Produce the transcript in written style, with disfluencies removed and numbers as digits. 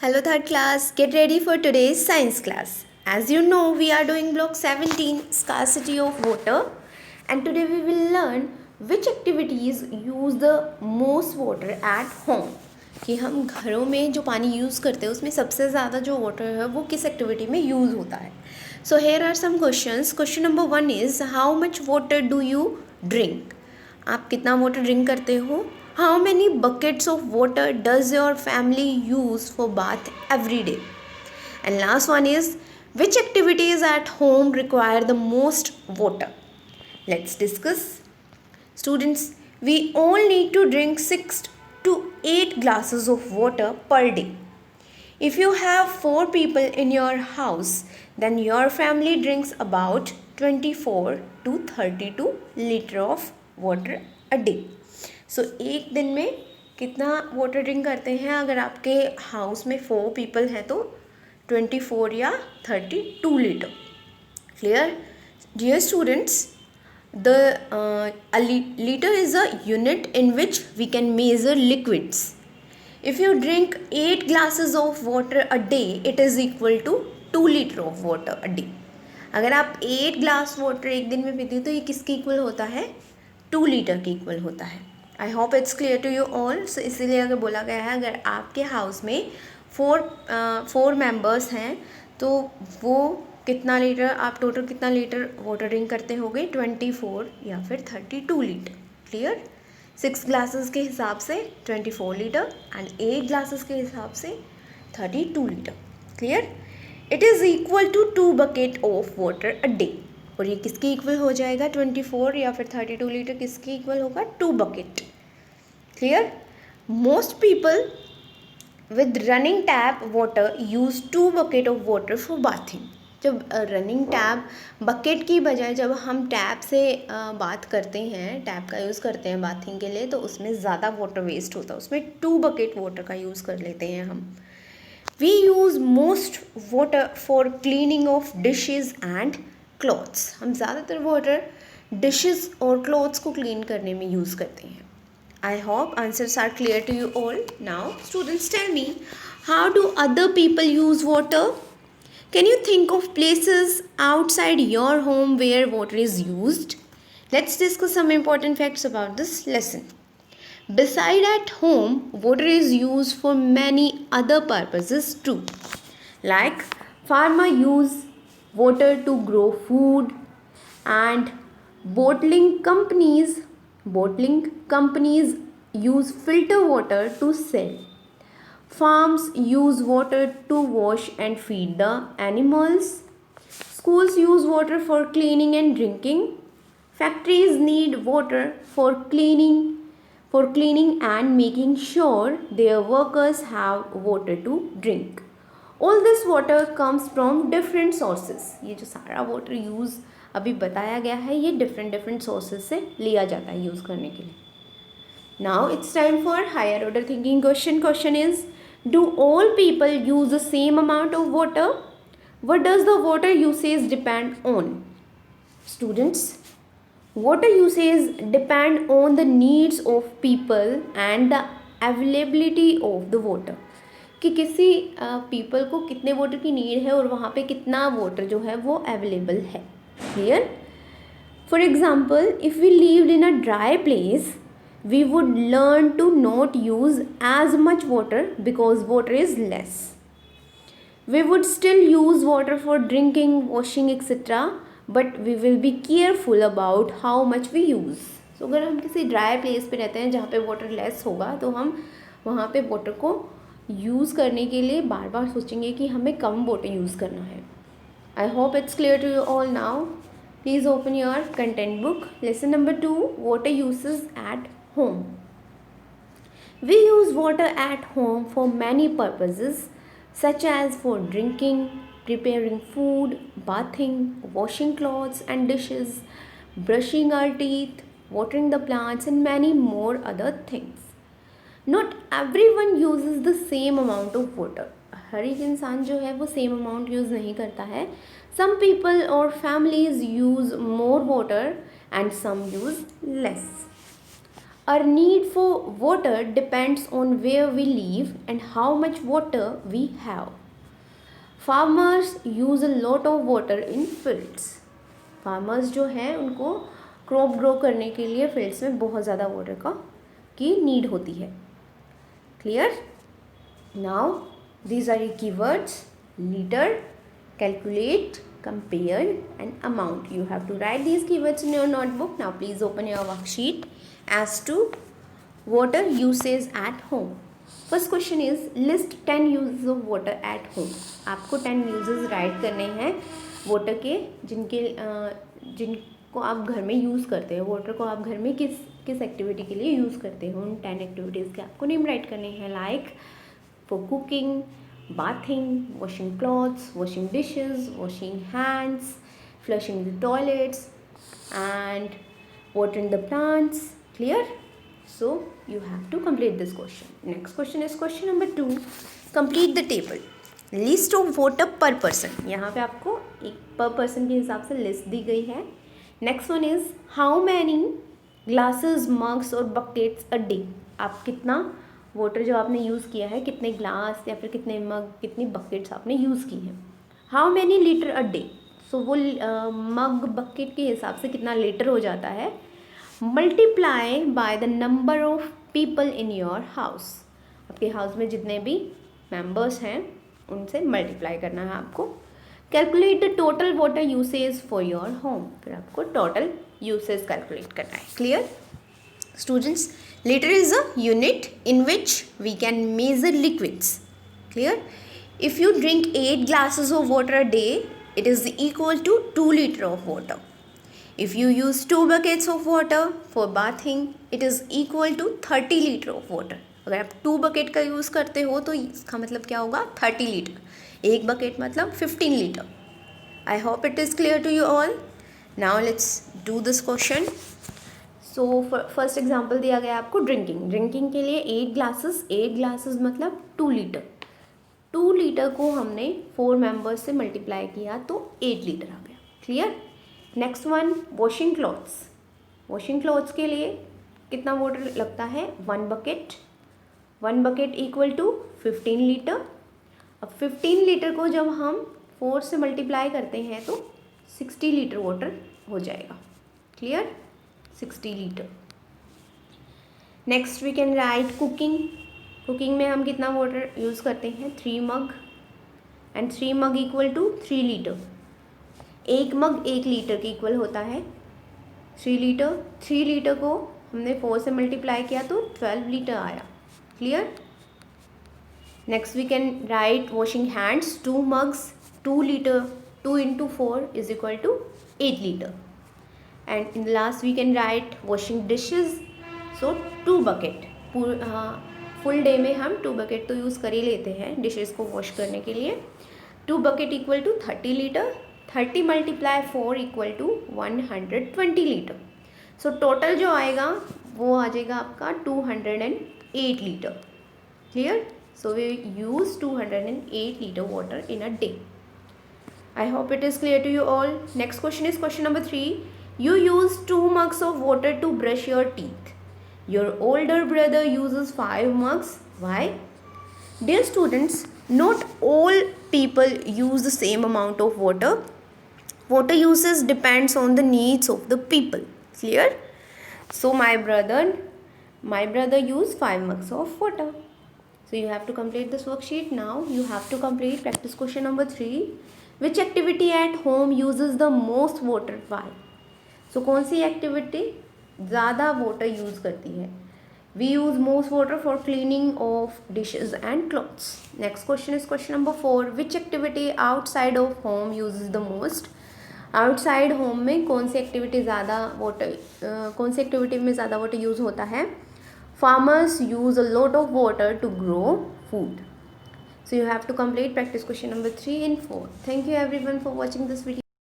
Hello third class, get ready for today's science class. As you know, we are doing block 17 scarcity of water and today we will learn which activities use the most water at home. कि हम घरों में जो पानी use करते हैं उसमें सबसे ज़्यादा जो वाटर है वो किस एक्टिविटी में यूज़ होता है. So here are some questions. Question number 1 is how much water do you drink. आप कितना वाटर ड्रिंक करते हो. How many buckets of water does your family use for bath every day? And last one is which activities at home require the most water? Let's discuss. Students, we all need to drink 6 to 8 glasses of water per day. If you have 4 people in your house, then your family drinks about 24 to 32 liter of water a day. सो एक दिन में कितना water drink करते हैं. अगर आपके house में 4 people हैं तो 24 या 32 litre. Clear dear students. The litre is a unit in which we can measure liquids. If you drink 8 glasses of water a day it is equal to 2 litre of water a day. अगर आप 8 glass water एक दिन में पीते हो तो ये किसके इक्वल होता है. 2 लीटर के इक्वल होता है. I hope it's clear to you all. So इसीलिए अगर बोला गया है अगर आपके हाउस में 4 मेंबर्स हैं तो वो कितना लीटर आप टोटल कितना लीटर वाटर ड्रिंक करते होंगे. 24 या फिर 32 लीटर. क्लियर. 6 ग्लासेस के हिसाब से 24 लीटर एंड 8 ग्लासेस के हिसाब से 32 litre. Clear. It is equal to 2 bucket of water a day. और ये किसके इक्वल हो जाएगा. 24 या फिर 32 लीटर किसके इक्वल होगा. 2 bucket. Clear. Most people with running tap water use 2 bucket of water for bathing. जब रनिंग टैप बकेट की बजाय जब हम टैप से बात करते हैं, टैप का यूज़ करते हैं बाथिंग के लिए तो उसमें ज़्यादा वाटर वेस्ट होता है. उसमें 2 बकेट वाटर का यूज़ कर लेते हैं हम. We use most water for cleaning of dishes and clothes. हम ज़्यादातर वाटर डिशेज़ और क्लॉथ्स को क्लीन करने में यूज़ करते हैं. I hope answers are clear to you all. Now, students, tell me, how do other people use water? Can you think of places outside your home where water is used? Let's discuss some important facts about this lesson. Beside at home, water is used for many other purposes too. Like farmer use water to grow food and bottling companies use filter water to sell. Farms use water to wash and feed the animals. Schools use water for cleaning and drinking. Factories need water for cleaning and making sure their workers have water to drink. All this water comes from different sources. ये जो सारा water use अभी बताया गया है ये different sources से लिया जाता है यूज़ करने के लिए. Now it's time for higher order thinking question. Question is, do all people use the same amount of water? What does the water usage depend on? Students, water usage depend on the needs of people and the availability of the water. कि किसी people को कितने water की need है और वहाँ पे कितना वाटर जो है वो अवेलेबल है. Clear. For example, if we lived in a dry place we would learn to not use as much water because water is less. We would still use water for drinking, washing, etc. But we will be careful about how much we use. So अगर हम किसी dry place पे रहते हैं जहाँ पे water less होगा तो हम वहाँ पे वाटर को यूज़ करने के लिए बार बार सोचेंगे कि हमें कम वाटर यूज़ करना है. I hope it's clear to you all now. Please open your content book. Lesson number 2, water uses at home. We use water at home for many purposes such as for drinking, preparing food, bathing, washing clothes and dishes, brushing our teeth, watering the plants and many more other things. Not everyone uses the same amount of water. हर एक इंसान जो है वो same amount use नहीं करता है. Some people or families use more water and some use less. Our need for water depends on where we live and how much water we have. Farmers use a lot of water in fields. Farmers जो हैं उनको crop grow करने के लिए fields में बहुत ज़्यादा water की नीड होती है. Clear? Now these are your keywords: liter, calculate, compare and amount. You have to write these keywords in your notebook. Now please open your worksheet as to water usage at home. First question is list 10 uses of water at home. आपको 10 uses write करने हैं water के जिनको आप घर में use करते हो. वाटर को आप घर में किस एक्टिविटी के लिए यूज़ करते हो, उन 10 एक्टिविटीज़ के आपको नेम राइट करने हैं. Like for cooking, bathing, washing clothes, washing dishes, washing hands, flushing the toilets and watering the plants. Clear? So you have to complete this question. Next question is question number 2. Complete the table. List of water per person. यहाँ पे आपको एक per person के हिसाब से list दी गई है. Next one is how many glasses, mugs और buckets a day. आप कितना वाटर जो आपने यूज़ किया है, कितने ग्लास या फिर कितने मग, कितनी बकेट्स आपने यूज़ की हैं. How many litre a day. So वो मग बकेट के हिसाब से कितना लीटर हो जाता है. Multiply by the number of people in your house. आपके हाउस में जितने भी मेंबर्स हैं उनसे मल्टीप्लाई करना है आपको. Calculate the total water usage for your home. फिर आपको टोटल यूसेज कैलकुलेट करना है. Clear students? Liter is a unit in which we can measure liquids. Clear? If you drink 8 glasses of water a day, it is equal to 2 liter of water. If you use 2 buckets of water for bathing, it is equal to 30 liter of water. अगर आप 2 bucket का use करते हो तो इसका मतलब क्या होगा? 30 लीटर. एक bucket मतलब 15 litre. I hope it is clear to you all. Now let's do this question. So first example दिया गया आपको ड्रिंकिंग के लिए 8 ग्लासेस मतलब 2 लीटर. 2 लीटर को हमने 4 मेंबर्स से मल्टीप्लाई किया तो 8 लीटर आ गया. Clear? Next one washing clothes के लिए कितना वाटर लगता है? 1 बकेट इक्वल टू 15 लीटर. अब 15 लीटर को जब हम 4 से मल्टीप्लाई करते हैं तो 60 लीटर वाटर हो जाएगा. Clear? 60 litre. Next we can write cooking में हम कितना वाटर यूज़ करते हैं? 3 mug and 3 mug equal to 3 litre. एक मग 1 लीटर के इक्वल होता है. 3 लीटर को हमने 4 से मल्टीप्लाई किया तो 12 लीटर आया. Clear? Next we can write washing hands 2 mugs 2 litre. 2 into 4 is equal to 8 liter. And in the last we can write washing dishes. So 2 bucket. Full day में हम 2 bucket तो use कर ही लेते हैं dishes को wash करने के लिए. 2 bucket equal to 30 litre. 30 multiply 4 equal to 120 litre. So total जो आएगा वो आ जाएगा आपका 208 litre. Clear? So we use 208 litre water in a day. I hope it is clear to you all. Next question is question number 3. You use 2 mugs of water to brush your teeth. Your older brother uses 5 mugs. Why? Dear students, not all people use the same amount of water. Water usage depends on the needs of the people. Clear? So my brother used 5 mugs of water. So you have to complete this worksheet. Now you have to complete practice question number 3. Which activity at home uses the most water? Why? So कौन सी activity ज़्यादा water use करती है? We use most water for cleaning of dishes and clothes. Next question is question number 4. Which activity outside of home uses the most? Outside home में कौन सी activity में ज़्यादा water use होता है? Farmers use a lot of water to grow food. So you have to complete practice question number 3 and 4. Thank you everyone for watching this video.